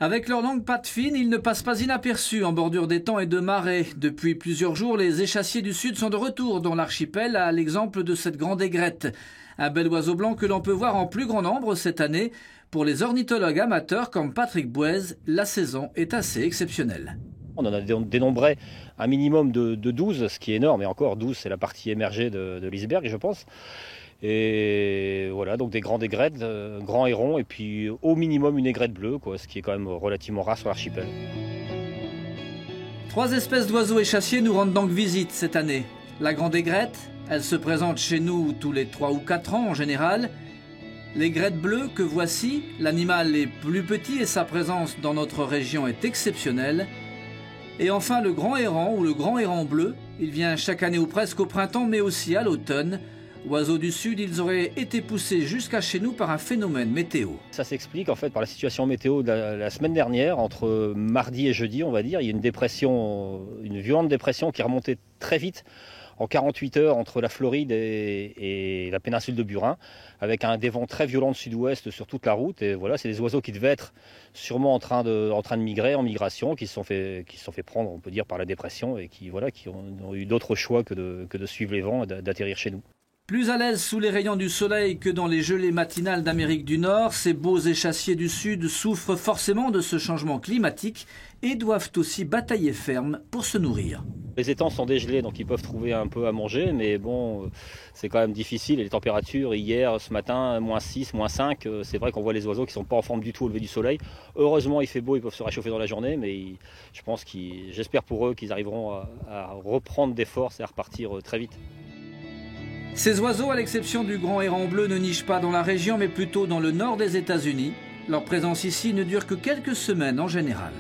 Avec leurs longues pattes fines, ils ne passent pas inaperçus en bordure d'étangs et de marais. Depuis plusieurs jours, les échassiers du Sud sont de retour dans l'archipel, à l'exemple de cette grande aigrette. Un bel oiseau blanc que l'on peut voir en plus grand nombre cette année. Pour les ornithologues amateurs comme Patrick Bouez, la saison est assez exceptionnelle. On en a dénombré un minimum de 12, ce qui est énorme. Et encore, 12, c'est la partie émergée de l'iceberg, je pense. Et voilà, donc des grandes aigrettes, grands hérons, et puis au minimum une aigrette bleue, ce qui est quand même relativement rare sur l'archipel. 3 espèces d'oiseaux échassiers nous rendent donc visite cette année. La grande aigrette, elle se présente chez nous tous les 3 ou 4 ans en général. L'aigrette bleue que voici, l'animal est plus petit et sa présence dans notre région est exceptionnelle. Et enfin le grand héron ou le grand héron bleu, il vient chaque année ou presque au printemps mais aussi à l'automne. Oiseaux du Sud, ils auraient été poussés jusqu'à chez nous par un phénomène météo. Ça s'explique en fait par la situation météo de la semaine dernière, entre mardi et jeudi on va dire. Il y a une violente dépression qui est remontée très vite en 48 heures entre la Floride et la péninsule de Burin, avec des vents très violents de sud-ouest sur toute la route. Et voilà, c'est des oiseaux qui devaient être sûrement en train de migrer, en migration, qui se sont fait prendre, on peut dire, par la dépression et qui ont eu d'autres choix que de suivre les vents et d'atterrir chez nous. Plus à l'aise sous les rayons du soleil que dans les gelées matinales d'Amérique du Nord, ces beaux échassiers du Sud souffrent forcément de ce changement climatique et doivent aussi batailler ferme pour se nourrir. Les étangs sont dégelés, donc ils peuvent trouver un peu à manger, mais bon, c'est quand même difficile. Et les températures, hier, ce matin, -6, -5, c'est vrai qu'on voit les oiseaux qui ne sont pas en forme du tout au lever du soleil. Heureusement, il fait beau, ils peuvent se réchauffer dans la journée, mais j'espère pour eux qu'ils arriveront à reprendre des forces et à repartir très vite. Ces oiseaux, à l'exception du grand héron bleu, ne nichent pas dans la région, mais plutôt dans le nord des États-Unis. Leur présence ici ne dure que quelques semaines en général.